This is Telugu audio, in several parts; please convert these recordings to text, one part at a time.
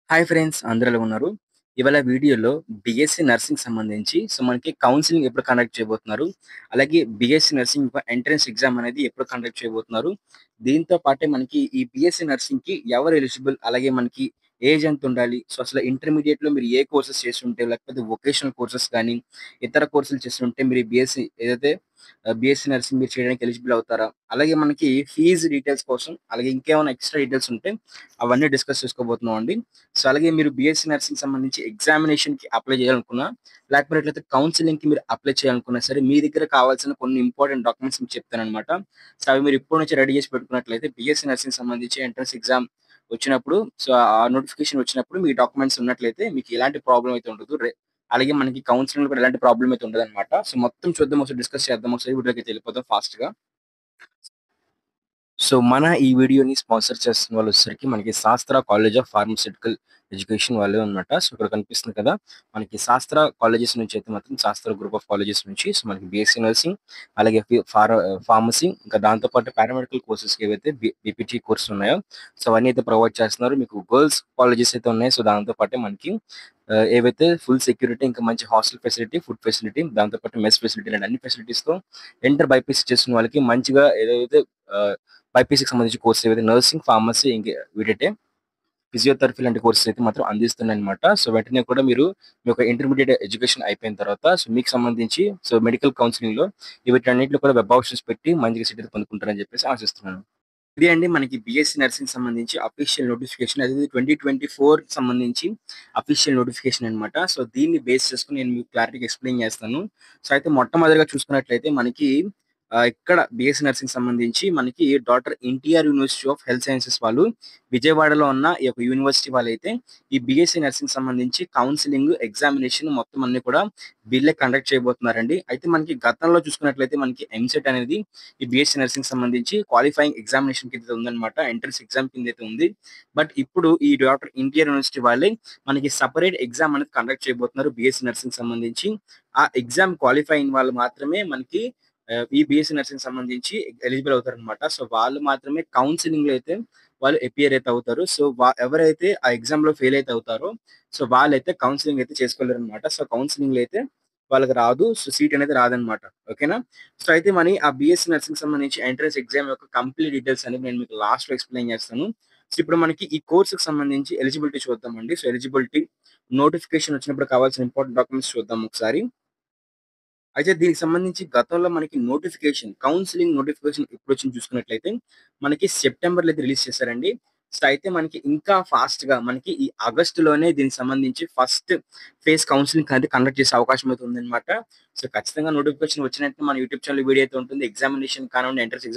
హాయ్ ఫ్రెండ్స్ అందరూ ఎలా ఉన్నారు? ఇవాళ వీడియోలో బీఎస్సీ నర్సింగ్ సంబంధించి మనకి కౌన్సెలింగ్ ఎప్పుడు కండక్ట్ చేయబోతున్నారు? అలాగే బీఎస్సీ నర్సింగ్ ఎంట్రన్స్ ఎగ్జామ్ అనేది ఎప్పుడు కండక్ట్ చేయబోతున్నారు? దీంతో పాటే మనకి ఈ బీఎస్సీ నర్సింగ్‌కి ఎవరు ఎలిజిబుల్? అలాగే మనకి ఏజ్ ఎంత ఉండాలి? అసలు ఇంటర్మీడియేట్‌లో మీరు ఏ కోర్సెస్ చేసుంటే లేకపోతే వొకేషనల్ కోర్సెస్ కానీ, ఇతర కోర్సులు చేసుంటే మీరు ఈ బీఎస్సీ ఏదైతే బీఎస్సీ నర్సింగ్ మీరు చేయడానికి ఎలిజిబుల్ అవుతారా? అలాగే మనకి ఫీజ్ డీటెయిల్స్ కోసం అలాగే ఇంకేమైనా ఎక్స్‌ట్రా డీటెయిల్స్ ఉంటే అవన్నీ డిస్కస్ చేసుకోబోతున్నామండి. అలాగే మీరు బీఎస్సీ నర్సింగ్ సంబంధించి ఎగ్జామినేషన్‌కి అప్లై చేయాలనుకున్నా, లేకపోయినట్లయితే కౌన్సెలింగ్‌కి మీరు అప్లై చేయాలనుకున్నా సరే, మీ దగ్గర కావాల్సిన కొన్ని ఇంపార్టెంట్ డాక్యుమెంట్స్ మీకు చెప్తాననమాట. అవి మీరు ఇప్పటి నుంచి రెడీ చేసి పెట్టుకున్నట్లయితే బీఎస్సీ నర్సింగ్ సంబంధించి ఎంట్రన్స్ ఎగ్జామ్ వచ్చినప్పుడు ఆ నోటిఫికేషన్ వచ్చినప్పుడు మీ డాక్యుమెంట్స్ ఉన్నట్లయితే మీకు ఎలాంటి ప్రాబ్లమ్ అయితే ఉండదు. అలాగే మనకి కౌన్సెలింగ్‌లో కూడా ఎలాంటి ప్రాబ్లమ్ అయితే ఉండదనమాట. మొత్తం చూద్దాం, ఒకసారి డిస్కస్ చేద్దాం. ఒకసారి వీడియోలోకి వెళ్ళిపోదాం ఫాస్ట్‌గా. మన ఈ వీడియోని స్పాన్సర్ చేస్తున్న వాళ్ళొచ్చేసరికి మనకి శాస్త్ర కాలేజ్ ఆఫ్ ఫార్మాస్యూటికల్ ఎడ్యుకేషన్ వాళ్ళే అన్నమాట. ఇక్కడ కనిపిస్తుంది కదా! మనకి శాస్త్ర కాలేజెస్ నుంచి అయితే మాత్రం శాస్త్ర గ్రూప్ ఆఫ్ కాలేజెస్ నుంచి మనకి బీఎస్సీ నర్సింగ్, అలాగే ఫార్మసీ, ఇంకా దాంతో పాటు పారామెడికల్ కోర్సెస్‌కి ఏవైతే బీపీటీ కోర్సులు ఉన్నాయో అవన్నీ అయితే ప్రొవైడ్ చేస్తున్నారు. మీకు గర్ల్స్ కాలేజెస్ అయితే ఉన్నాయి. దాంతో పాటే మనకి ఏవైతే ఫుల్ సెక్యూరిటీ, ఇంకా మంచి హాస్టల్ ఫెసిలిటీ, ఫుడ్ ఫెసిలిటీ, దాంతో పాటు మెస్ ఫెసిలిటీ ఇలాంటి అన్ని ఫెసిలిటీస్‌తో ఇంటర్ బైపీసీ చేస్తున్న వాళ్ళకి మంచిగా ఏదైతే ఆహ్, బైపీసీకి సంబంధించిన కోర్స్ ఏవైతే నర్సింగ్, ఫార్మసీ ఇంక వీటంటే ఫిజియోథెరపీ లాంటి కోర్సెస్ అయితే మాత్రం అందిస్తున్నాయన్నమాట. వెంటనే కూడా మీరు మీ యొక్క ఇంటర్మీడియేట్ ఎడ్యుకేషన్ అయిపోయిన తర్వాత మీకు సంబంధించి మెడికల్ కౌన్సెలింగ్‌లో వీటన్నిటిలో కూడా వెబ్ ఆప్షన్స్ పెట్టి మంచిగా సీట్ అయితే పొందుకుంటారని చెప్పేసి ఆశిస్తున్నాను. ఇది అండి మనకి బీఎస్సీ నర్సింగ్ సంబంధించి అఫీషియల్ నోటిఫికేషన్. అది 2024 సంబంధించి అఫీషియల్ నోటిఫికేషన్ అన్నమాట. దీన్ని బేస్ చేసుకొని నేను మీకు క్లారిటీగా ఎక్స్‌ప్లెయిన్ చేస్తాను. అయితే మొట్టమొదటిగా చూసుకున్నట్లయితే మనకి ఇక్కడ బీఎస్సీ నర్సింగ్ సంబంధించి మనకి doctor NTR university of health sciences వాళ్ళు విజయవాడలో ఉన్న ఈ యొక్క యూనివర్సిటీ వాళ్ళైతే ఈ బీఎస్సీ నర్సింగ్ సంబంధించి కౌన్సెలింగ్, ఎగ్జామినేషన్ మొత్తం అన్నీ కూడా వీళ్ళే కండక్ట్ చేయబోతున్నారండి. అయితే మనకి గతంలో చూసుకున్నట్లయితే మనకి ఎంసెట్ అనేది ఈ బీఎస్సీ నర్సింగ్ సంబంధించి క్వాలిఫైయింగ్ ఎగ్జామినేషన్ కింద ఉందన్నమాట. ఎంట్రన్స్ ఎగ్జామ్ కింద అయితే ఉంది. బట్ ఇప్పుడు ఈ డాక్టర్ ఎన్టీఆర్ యూనివర్సిటీ వాళ్ళే మనకి సెపరేట్ ఎగ్జామ్ అనేది కండక్ట్ చేయబోతున్నారు బీఎస్సీ నర్సింగ్ సంబంధించి. ఆ ఎగ్జామ్ క్వాలిఫై అయిన వాళ్ళు మాత్రమే మనకి ఈ బీఎస్సీ నర్సింగ్ సంబంధించి ఎలిజిబుల్ అవుతారనమాట. వాళ్ళు మాత్రమే కౌన్సెలింగ్‌లో అయితే వాళ్ళు అపియర్ అయితే అవుతారు. ఎవరైతే ఆ ఎగ్జామ్‌లో ఫెయిల్ అయితే అవుతారో వాళ్ళైతే కౌన్సెలింగ్ అయితే చేసుకోలేరనమాట. కౌన్సెలింగ్‌లో అయితే వాళ్ళకి రాదు. సీట్ అనేది రాదనమాట. ఓకేనా? అయితే ఆ బీఎస్సీ నర్సింగ్ సంబంధించి ఎంట్రన్స్ ఎగ్జామ్ యొక్క కంప్లీట్ డీటెయిల్స్ అనేవి నేను మీకు లాస్ట్‌లో ఎక్స్‌ప్లెయిన్ చేస్తాను. ఇప్పుడు మనకి ఈ కోర్స్‌కి సంబంధించి ఎలిజిబిలిటీ చూద్దామండి. ఎలిజిబిలిటీ నోటిఫికేషన్ వచ్చినప్పుడు కావాల్సిన ఇంపార్టెంట్ డాక్యుమెంట్స్ చూద్దాం ఒకసారి. అయితే దీనికి సంబంధించి గతంలో మనకి కౌన్సెలింగ్ నోటిఫికేషన్ ఎప్పుడొచ్చిందో చూసుకున్నట్లయితే మనకి సెప్టెంబర్‌లో అయితే రిలీజ్ చేశారండి. అయితే మనకి ఇంకా ఫాస్ట్‌గా మనకి ఈ ఆగస్టులోనే దీనికి సంబంధించి ఫస్ట్ ఫేజ్ కౌన్సెలింగ్ అనేది కండక్ట్ చేసే అవకాశం అయితే ఉందన్నమాట. ఖచ్చితంగా నోటిఫికేషన్ వచ్చిన వెంటనే మన యూట్యూబ్ ఛానెల్ వీడియో అయితే ఉంటుంది. ఎగ్జామినేషన్ కానివ్వండి, ఎంట్రన్స్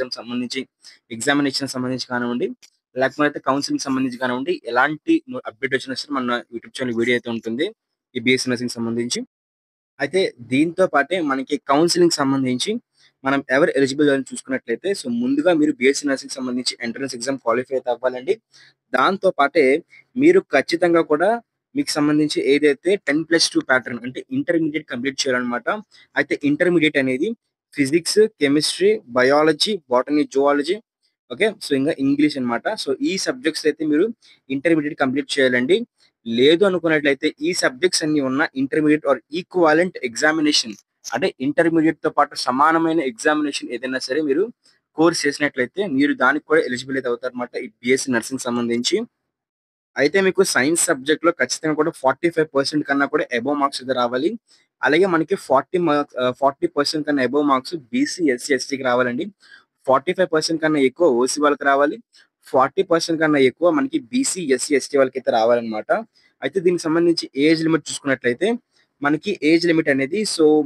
ఎగ్జామినేషన్ సంబంధించి కానివ్వండి, లేకపోతే కౌన్సెలింగ్ సంబంధించి కానివ్వండి, ఎలాంటి అప్డేట్ వచ్చినా సరే మన యూట్యూబ్ ఛానెల్ వీడియో అయితే ఉంటుంది. ఈ బీఎస్సీ నర్సింగ్ సంబంధించి. అయితే దీంతో పాటే మనకి కౌన్సెలింగ్ సంబంధించి మనం ఎవరు ఎలిజిబుల్ అని చూసుకున్నట్లయితే ముందుగా మీరు బీఎస్సీ నర్సింగ్ సంబంధించి ఎంట్రన్స్ ఎగ్జామ్ క్వాలిఫై అయితే అవ్వాలండి. దాంతో పాటే మీరు ఖచ్చితంగా కూడా మీకు సంబంధించి ఏదైతే 10+2 ప్యాటర్న్ అంటే ఇంటర్మీడియేట్ కంప్లీట్ చేయాలన్నమాట. అయితే ఇంటర్మీడియేట్ అనేది physics, chemistry, biology, botany, zoology, okay. ఇంగా ఇంగ్లీష్ అన్నమాట. ఈ సబ్జెక్ట్స్ అయితే మీరు ఇంటర్మీడియేట్ కంప్లీట్ చేయాలండి. లేదు అనుకున్నట్లయితే ఈ సబ్జెక్ట్స్ అన్నీ ఉన్న ఇంటర్మీడియేట్ ఆర్ ఈక్వివాలెంట్ ఎగ్జామినేషన్ అంటే ఇంటర్మీడియేట్‌తో పాటు సమానమైన ఎగ్జామినేషన్ ఏదైనా సరే మీరు కోర్స్ చేసినట్లయితే మీరు దానికి కూడా ఎలిజిబుల్ అయితే అవుతారన్నమాట. ఈ బీఎస్సీ నర్సింగ్ సంబంధించి. అయితే మీకు సైన్స్ సబ్జెక్ట్‌లో ఖచ్చితంగా కూడా 45% కన్నా కూడా అబోవ్ మార్క్స్ అయితే రావాలి. అలాగే మనకి 40% కన్నా అబోవ్ మార్క్స్ బీసీ, ఎస్సీ, ఎస్టీకి రావాలండి. 45% కన్నా ఎక్కువ ఓసీ వాళ్ళకి రావాలి. 40% కన్నా ఎక్కువ మనకి బీసీ, ఎస్సీ, ఎస్టీ వాళ్ళకైతే రావాలన్నమాట. అయితే దీనికి సంబంధించి ఏజ్ లిమిట్ చూసుకున్నట్లయితే మనకి ఏజ్ లిమిట్ అనేది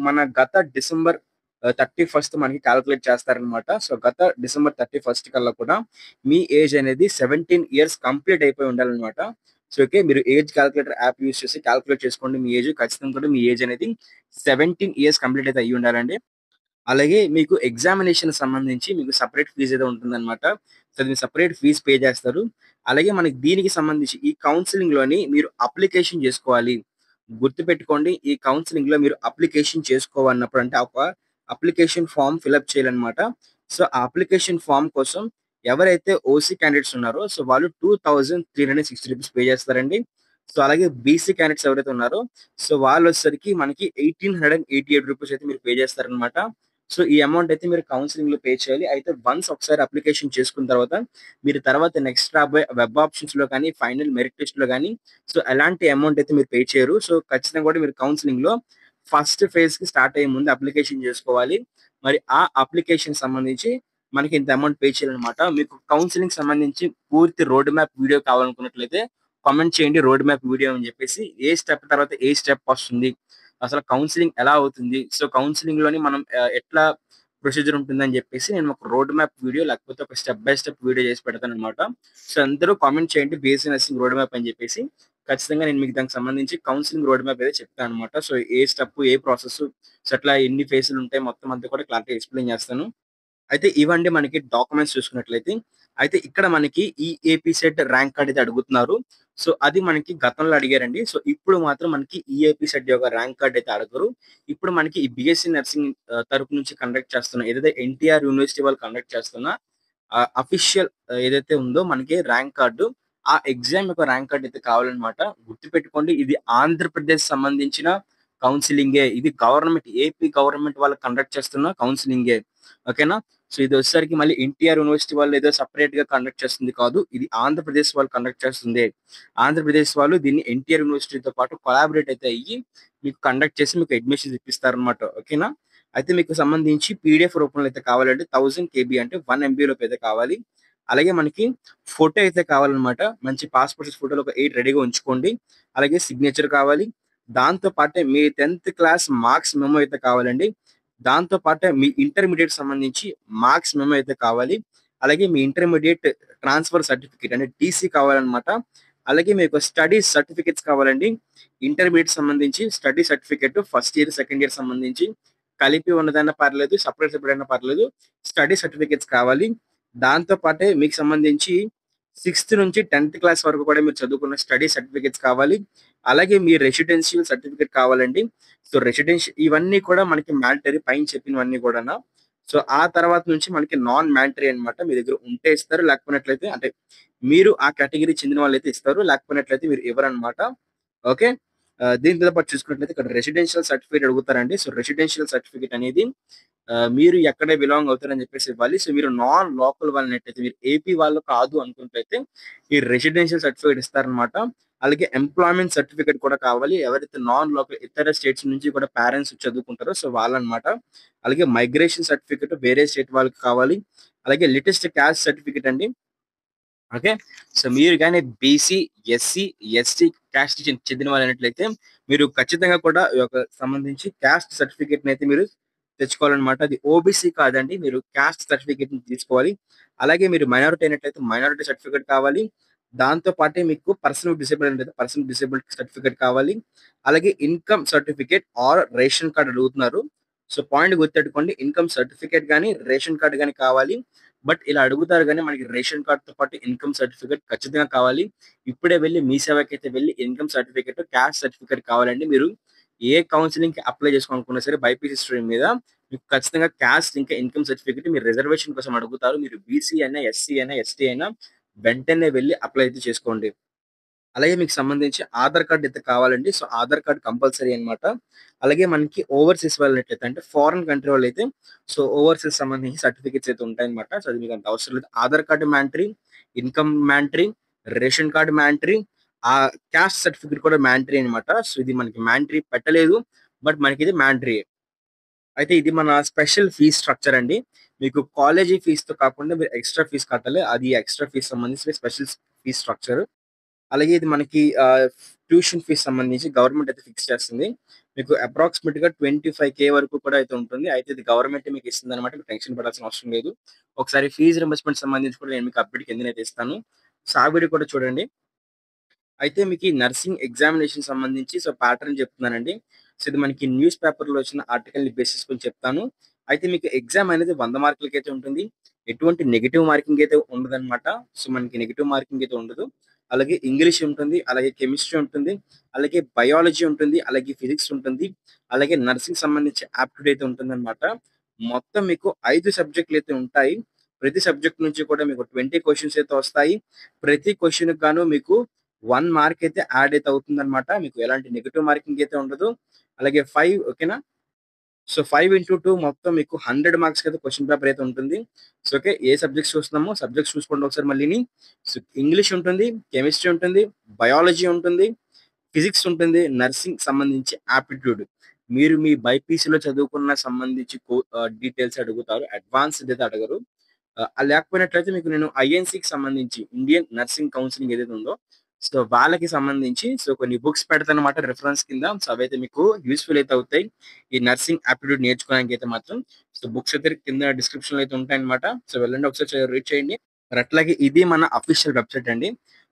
మన గత డిసెంబర్ 31 మనకి కాలిక్యులేట్ చేస్తారనమాట. గత డిసెంబర్ 31 కల్లా కూడా మీ ఏజ్ అనేది 17 ఇయర్స్ కంప్లీట్ అయిపోయి ఉండాలనమాట. ఓకే. మీరు ఏజ్ కాలిక్యులేటర్ యాప్ యూజ్ చేసి కాలిక్యులేట్ చేసుకోండి మీ ఏజ్. ఖచ్చితంగా కూడా మీ ఏజ్ అనేది 17 ఇయర్స్ కంప్లీట్ అయితే అయ్యి ఉండాలండి. అలాగే మీకు ఎగ్జామినేషన్ సంబంధించి మీకు సెపరేట్ ఫీజ్ అయితే ఉంటుందన్నమాట. మీరు సెపరేట్ ఫీజ్ పే చేస్తారు. అలాగే మనకి దీనికి సంబంధించి ఈ కౌన్సెలింగ్‌లోని మీరు అప్లికేషన్ చేసుకోవాలి. గుర్తుపెట్టుకోండి, ఈ కౌన్సెలింగ్‌లో మీరు అప్లికేషన్ చేసుకోవాలన్నప్పుడు అంటే ఒక అప్లికేషన్ ఫార్మ్ ఫిలప్ చేయాలన్నమాట. ఆ అప్లికేషన్ ఫార్మ్ కోసం ఎవరైతే ఓసీ క్యాండిడేట్స్ ఉన్నారో వాళ్ళు రూ. 2360 పే చేస్తారండి. సో, అలాగే బీసీ క్యాండిడేట్స్ ఎవరైతే ఉన్నారో, సో, వాళ్ళొచ్చేసరికి మనకి రూ. 1888 అయితే మీరు పే చేస్తారనమాట. సో, ఈ అమౌంట్ అయితే మీరు కౌన్సెలింగ్‌లో పే చేయాలి. అయితే వన్స్ ఒకసారి అప్లికేషన్ చేసుకున్న తర్వాత, మీరు తర్వాత నెక్స్ట్ రాబోయే వెబ్ ఆప్షన్స్‌లో కానీ, ఫైనల్ మెరిట్ టెస్ట్‌లో గానీ, సో, ఎలాంటి అమౌంట్ అయితే మీరు పే చేయరు. సో, ఖచ్చితంగా కూడా మీరు కౌన్సెలింగ్‌లో ఫస్ట్ ఫేజ్‌కి స్టార్ట్ అయ్యే ముందు అప్లికేషన్ చేసుకోవాలి. మరి ఆ అప్లికేషన్‌కి సంబంధించి మనకి ఇంత అమౌంట్ పే చేయాలనమాట. మీకు కౌన్సెలింగ్‌కి సంబంధించి పూర్తి రోడ్ మ్యాప్ వీడియో కావాలనుకున్నట్లయితే కామెంట్ చేయండి రోడ్ మ్యాప్ వీడియో అని చెప్పేసి. ఏ స్టెప్ తర్వాత ఏ స్టెప్ వస్తుంది? అసలు కౌన్సెలింగ్ ఎలా అవుతుంది? సో, కౌన్సెలింగ్‌లోని మనం ఎట్లా ప్రొసీజర్ ఉంటుందని చెప్పేసి నేను ఒక రోడ్ మ్యాప్ వీడియో లేకపోతే ఒక స్టెప్ బై స్టెప్ వీడియో చేసి పెడతాననమాట. సో, అందరూ కామెంట్ చేయండి బీఎస్సీ నర్సింగ్ రోడ్ మ్యాప్ అని చెప్పేసి. ఖచ్చితంగా నేను మీకు దానికి సంబంధించి కౌన్సెలింగ్ రోడ్ మ్యాప్ అయితే చెప్తాననమాట. సో, ఏ స్టెప్, ఏ ప్రాసెస్, సో, అట్లా ఎన్ని ఫేజ్‌లుంటాయి మొత్తం అంతా కూడా క్లారిటీగా ఎక్స్‌ప్లెయిన్ చేస్తాను. అయితే ఇవండి మనకి డాక్యుమెంట్స్ చూసుకున్నట్లయితే. అయితే ఇక్కడ మనకి ఈ ఏపీ సెట్ ర్యాంక్ కార్డ్ అయితే అడుగుతున్నారు. సో, అది మనకి గతంలో అడిగారండి. సో, ఇప్పుడు మాత్రం మనకి ఈ ఏపీ సెట్ యొక్క ర్యాంక్ కార్డ్ అయితే అడగరు. ఇప్పుడు మనకి ఈ బీఎస్సీ నర్సింగ్ తరపు నుంచి కండక్ట్ చేస్తున్న ఏదైతే ఎన్టీఆర్ యూనివర్సిటీ వాళ్ళు కండక్ట్ చేస్తున్న అఫీషియల్ ఏదైతే ఉందో మనకి ర్యాంక్ కార్డు, ఆ ఎగ్జామ్ యొక్క ర్యాంక్ కార్డ్ అయితే కావాలన్నమాట. గుర్తుపెట్టుకోండి ఇది ఆంధ్రప్రదేశ్ సంబంధించిన కౌన్సెలింగే. ఇది గవర్నమెంట్ ఏపీ గవర్నమెంట్ వాళ్ళు కండక్ట్ చేస్తున్న కౌన్సెలింగే. ఓకేనా? సో, ఇదొచ్చేసరికి మళ్ళీ ఎన్టీఆర్ యూనివర్సిటీ వాళ్ళు ఏదో సెపరేట్‌గా కండక్ట్ చేస్తుంది కాదు. ఇది ఆంధ్రప్రదేశ్ వాళ్ళు కండక్ట్ చేస్తుందే. ఆంధ్రప్రదేశ్ వాళ్ళు దీన్ని ఎన్టీఆర్ యూనివర్సిటీతో పాటు కొలాబరేట్ అయితే అయ్యి మీకు కండక్ట్ చేసి మీకు అడ్మిషన్స్ ఇప్పిస్తారన్నమాట. ఓకేనా? అయితే మీకు సంబంధించి పీడీఎఫ్ రూపంలో అయితే కావాలంటే 1000 కేబీ అంటే 1 ఎంబీ లోపు అయితే కావాలి. అలాగే మనకి ఫోటో అయితే కావాలన్నమాట. మంచి పాస్‌పోర్ట్ సైజ్ ఫోటోలు ఒక 8 రెడీగా ఉంచుకోండి. అలాగే సిగ్నేచర్ కావాలి. దాంతో పాటే మీ 10థ్ క్లాస్ మార్క్స్ మెమో అయితే కావాలండి. దాంతో పాటే మీ ఇంటర్మీడియేట్ సంబంధించి మార్క్స్ మెమో అయితే కావాలి. అలాగే మీ ఇంటర్మీడియేట్ ట్రాన్స్‌ఫర్ సర్టిఫికేట్ అంటే టీసీ కావాలన్నమాట. అలాగే మీకు స్టడీ సర్టిఫికేట్స్ కావాలండి. ఇంటర్మీడియేట్ సంబంధించి study certificate first year, second year సంబంధించి కలిపి ఉన్నదన్నా పర్లేదు. సెపరేట్ అయినా పర్లేదు. స్టడీ సర్టిఫికేట్స్ కావాలి. దాంతో పాటే మీకు సంబంధించి 6థ్ నుంచి 10థ్ క్లాస్ వరకు కూడా మీరు చదువుకున్న స్టడీ సర్టిఫికేట్స్ కావాలి. అలాగే మీ రెసిడెన్షియల్ సర్టిఫికేట్ కావాలండి. సో, ఇవన్నీ కూడా మనకి మ్యాండటరీ పైన చెప్పినవన్నీ కూడాన. సో, ఆ తర్వాత నుంచి మనకి నాన్ మ్యాండటరీ అన్నమాట. మీ దగ్గర ఉంటే ఇస్తారు. లేకపోయినట్లయితే అంటే మీరు ఆ కేటగరీ చెందిన వాళ్ళైతే ఇస్తారు. లేకపోయినట్లయితే మీరు ఇవ్వరన్నమాట. ఓకే. దీనితో పాటు చూసుకున్నట్లయితే ఇక్కడ రెసిడెన్షియల్ సర్టిఫికేట్ అడుగుతారండి. సో, రెసిడెన్షియల్ సర్టిఫికేట్ అనేది మీరు ఎక్కడ బిలాంగ్ అవుతారని చెప్పేసి ఇవ్వాలి. సో, మీరు నాన్ లోకల్ వాళ్ళనట్టయితే మీరు ఏపీ వాళ్ళు కాదు అనుకున్నట్లయితే ఈ రెసిడెన్షియల్ సర్టిఫికేట్ ఇస్తారనమాట. అలాగే ఎంప్లాయ్‌మెంట్ సర్టిఫికేట్ కూడా కావాలి. ఎవరైతే నాన్ లోకల్ ఇతర స్టేట్స్ నుంచి కూడా పేరెంట్స్ చదువుకుంటారో సో, వాళ్ళనమాట. అలాగే మైగ్రేషన్ సర్టిఫికేట్ వేరే స్టేట్ వాళ్ళకి కావాలి. అలాగే లేటెస్ట్ క్యాస్ట్ సర్టిఫికేట్ అండి. ఓకే. సో, మీరు గాని బీసీ, ఎస్సీ, ఎస్టీ క్యాస్ట్ చెందిన వాళ్ళైనట్లయితే మీరు ఖచ్చితంగా కూడా ఈ యొక్క సంబంధించి క్యాస్ట్ సర్టిఫికేట్‌నయితే మీరు తెచ్చుకోవాలనమాట. అది ఓబీసీ కాదండి. మీరు క్యాస్ట్ సర్టిఫికేట్‌ని తీసుకోవాలి. అలాగే మీరు మైనారిటీ అయినట్లయితే మైనారిటీ సర్టిఫికేట్ కావాలి. దాంతో పాటే మీకు పర్సన్ డిసేబుల్ అయినట్లయితే పర్సన్ డిసేబుల్డ్ సర్టిఫికేట్ కావాలి. అలాగే income certificate or ration card అడుగుతున్నారు. సో, పాయింట్ గుర్తుపెట్టుకోండి. ఇన్‌కమ్ సర్టిఫికేట్ గాని, రేషన్ కార్డ్ గాని కావాలి. బట్ ఇలా అడుగుతారు గానీ, మనకి రేషన్ కార్డ్‌తో పాటు ఇన్‌కమ్ సర్టిఫికేట్ ఖచ్చితంగా కావాలి. ఇప్పుడే వెళ్లి మీ సేవకైతే వెళ్లి ఇన్‌కమ్ సర్టిఫికేట్, క్యాస్ట్ సర్టిఫికేట్ కావాలండి. మీరు ఏ కౌన్సెలింగ్‌కి అప్లై చేసుకోవాలనుకున్నా సరే బైపీసీ స్ట్రీమ్ మీద మీకు ఖచ్చితంగా క్యాస్ట్ ఇంకా ఇన్‌కమ్ సర్టిఫికేట్ మీరు రిజర్వేషన్ కోసం అడుగుతారు. మీరు బీసీ అయినా, ఎస్సీ అయినా, ఎస్టీ అయినా వెంటనే వెళ్లి అప్లై అయితే చేసుకోండి. అలాగే మీకు సంబంధించి ఆధార్ కార్డ్ అయితే కావాలండి. సో, ఆధార్ కార్డ్ కంపల్సరీ అన్నమాట. అలాగే మనకి ఓవర్‌సీస్ వెళ్ళినట్లయితే అంటే ఫారిన్ కంట్రీ వాళ్ళైతే సో, ఓవర్‌సీస్ సంబంధించి సర్టిఫికేట్స్ అయితే ఉంటాయన్నమాట. సో, అది మీకు అంత అవసరం లేదు. Aadhaar card mandatory, income mandatory, ration card mandatory, caste certificate కూడా మ్యాండటరీ అన్నమాట. సో, ఇది మనకి మ్యాండటరీ పెట్టలేదు. బట్ మనకిది మ్యాండటరీయే. అయితే ఇది మన స్పెషల్ ఫీస్ స్ట్రక్చర్ అండి. మీకు కాలేజీ ఫీస్‌తో కాకుండా మీరు ఎక్స్‌ట్రా ఫీస్ కట్టాలి. అది ఎక్స్‌ట్రా ఫీస్ సంబంధించిన స్పెషల్ ఫీస్ స్ట్రక్చర్. అలాగే ఇది మనకి ట్యూషన్ ఫీస్ సంబంధించి గవర్నమెంట్ అయితే ఫిక్స్ చేస్తుంది. మీకు అప్రాక్సిమేట్‌గా 25,000 వరకు కూడా అయితే ఉంటుంది. అయితే ఇది గవర్నమెంటే మీకు ఇస్తుందన్నమాట. మీరు టెన్షన్ పడాల్సిన అవసరం లేదు. ఒకసారి ఫీస్ రీయింబర్స్‌మెంట్ సంబంధించి కూడా నేను మీకు అప్డేట్ కిందనైతే ఇస్తాను. సో, ఆ వీడియో కూడా చూడండి. అయితే మీకు ఈ నర్సింగ్ ఎగ్జామినేషన్ సంబంధించి సో, ప్యాటర్న్ చెప్తున్నానండి. సో, ఇది మనకి న్యూస్ పేపర్‌లో వచ్చిన ఆర్టికల్‌ని బేస్ చేసుకొని చెప్తాను. అయితే మీకు ఎగ్జామ్ అనేది 100 మార్కులకైతే ఉంటుంది. ఎటువంటి నెగెటివ్ మార్కింగ్ అయితే ఉండదనమాట. సో, మనకి నెగెటివ్ మార్కింగ్ అయితే ఉండదు. అలాగే ఇంగ్లీష్ ఉంటుంది. అలాగే కెమిస్ట్రీ ఉంటుంది. అలాగే బయాలజీ ఉంటుంది. అలాగే ఫిజిక్స్ ఉంటుంది. అలాగే నర్సింగ్ సంబంధించి ఆప్టిట్యూడ్ అయితే ఉంటుందనమాట. మొత్తం మీకు 5 సబ్జెక్టులయితే ఉంటాయి. ప్రతి సబ్జెక్ట్ నుంచి కూడా మీకు 20 క్వెషన్స్ అయితే వస్తాయి. ప్రతి క్వెషన్‌కి గాను మీకు 1 మార్క్ అయితే యాడ్ అయితే అవుతుందన్నమాట. మీకు ఎలాంటి నెగెటివ్ మార్కింగ్ అయితే ఉండదు. అలాగే 5 ఓకేనా? సో, 5 ఇంటూ 2 మొత్తం మీకు 100 మార్క్స్‌కైతే క్వెషన్ పేపర్ అయితే ఉంటుంది. So, okay. ఏ సబ్జెక్ట్స్ చూస్తున్నామో సబ్జెక్ట్స్ చూసుకోండి ఒకసారి మళ్ళీని. సో, ఇంగ్లీష్ ఉంటుంది, కెమిస్ట్రీ ఉంటుంది, బయాలజీ ఉంటుంది, ఫిజిక్స్ ఉంటుంది, నర్సింగ్ సంబంధించి ఆప్టిట్యూడ్. మీరు మీ బైపీసీలో చదువుకున్న సంబంధించి డీటెయిల్స్ అడుగుతారు. అడ్వాన్స్‌డ్ అయితే అడగరు. లేకపోయినట్లయితే మీకు నేను ఐఎన్‌సీకి సంబంధించి ఇండియన్ నర్సింగ్ కౌన్సిలింగ్ ఏదైతే ఉందో, సో, వాళ్ళకి సంబంధించి కొన్ని బుక్స్ పెడతానన్నమాట రిఫరెన్స్ కింద. సో, అవైతే మీకు యూజ్‌ఫుల్ అయితే అవుతాయి. ఈ నర్సింగ్ ఆప్టిట్యూడ్ నేర్చుకోవడానికైతే మాత్రం. సో, బుక్స్ అయితే కింద డిస్క్రిప్షన్‌లో అయితే ఉంటాయన్నమాట. సో, వెళ్ళండి ఒకసారి రీడ్ చేయండి. మరి అట్లాగే ఇది మన అఫీషియల్ వెబ్‌సైట్ అండి.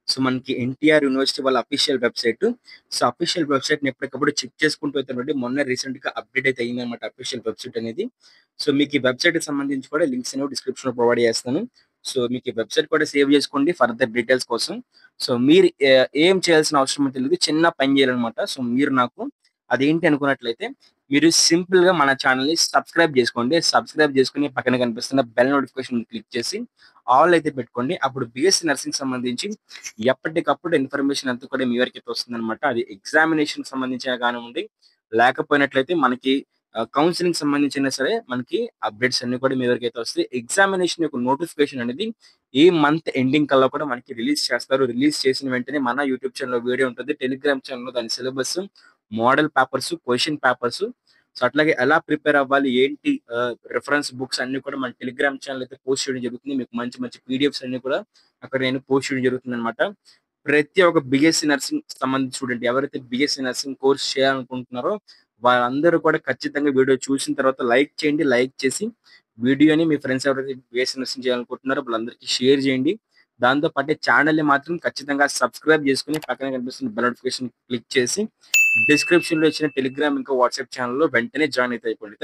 సో, మనకి ఎన్‌టీఆర్ యూనివర్సిటీ వాళ్ళ అఫీషియల్ వెబ్‌సైట్. సో, అఫీషియల్ వెబ్‌సైట్‌ని ఎప్పటికప్పుడు చెక్ చేసుకుంటూ అయితేనండి మొన్నే రీసెంట్‌గా అప్‌డేట్ అయితే అయిందన్నమాట అఫీషియల్ వెబ్‌సైట్ అనేది. సో, మీకు ఈ వెబ్‌సైట్‌కి సంబంధించి కూడా లింక్స్ అనేవి డిస్క్రిప్షన్‌లో ప్రొవైడ్ చేస్తాను. సో, మీకు ఈ వెబ్‌సైట్ కూడా సేవ్ చేసుకోండి ఫర్దర్ డీటెయిల్స్ కోసం. సో, మీరు ఏం చేయాల్సిన అవసరం తెలీదు. చిన్న పని చేయాలన్నమాట. సో, మీరు నాకు అదేంటి అనుకున్నట్లయితే మీరు సింపుల్‌గా మన ఛానెల్‌ని సబ్స్క్రైబ్ చేసుకోండి. సబ్స్క్రైబ్ చేసుకొని పక్కన కనిపిస్తున్న బెల్ నోటిఫికేషన్ క్లిక్ చేసి ఆల్ అయితే పెట్టుకోండి. అప్పుడు బీఎస్సీ నర్సింగ్ సంబంధించి ఎప్పటికప్పుడు ఇన్ఫర్మేషన్ అంతా కూడా మీ వరకైతే వస్తుందన్నమాట. అది ఎగ్జామినేషన్‌కి సంబంధించినా కానివ్వండి, లేకపోయినట్లయితే మనకి కౌన్సెలింగ్‌కి సంబంధించినా సరే మనకి అప్డేట్స్ అన్నీ కూడా మీ వరకైతే వస్తాయి. ఎగ్జామినేషన్ యొక్క నోటిఫికేషన్ అనేది ఈ మంత్ ఎండింగ్ కల్లా కూడా మనకి రిలీజ్ చేస్తారు. రిలీజ్ చేసిన వెంటనే మన యూట్యూబ్ ఛానెల్‌లో వీడియో ఉంటుంది. టెలిగ్రామ్ ఛానెల్‌లో దాని syllabus, model papers, question papers, so, అట్లాగే ఎలా ప్రిపేర్ అవ్వాలి, ఏంటి రిఫరెన్స్ బుక్స్ అన్నీ కూడా మన టెలిగ్రామ్ ఛానెల్ అయితే పోస్ట్ చేయడం జరుగుతుంది. మీకు మంచి మంచి పీడిఎఫ్స్ అన్నీ కూడా అక్కడ నేను పోస్ట్ చేయడం జరుగుతుందనమాట. ప్రతి ఒక్క బీఎస్సీ నర్సింగ్ సంబంధించిన స్టూడెంట్ ఎవరైతే బీఎస్సీ నర్సింగ్ కోర్స్ చేయాలనుకుంటున్నారో వాళ్ళందరూ కూడా ఖచ్చితంగా వీడియో చూసిన తర్వాత లైక్ చేయండి. లైక్ చేసి వీడియోని మీ ఫ్రెండ్స్ ఎవరైతే బీఎస్సీ నర్సింగ్ చేయాలనుకుంటున్నారో వాళ్ళందరికీ షేర్ చేయండి. దాంతో పాటే ఛానెల్‌ని మాత్రం ఖచ్చితంగా సబ్స్క్రైబ్ చేసుకొని పక్కన కనిపిస్తున్న బెల్ నోటిఫికేషన్ క్లిక్ చేసి డిస్క్రిప్షన్‌లో ఇచ్చిన టెలిగ్రామ్ ఇంకా వాట్సాప్ ఛానెల్‌లో వెంటనే జాయిన్ అయితే అయిపోండి.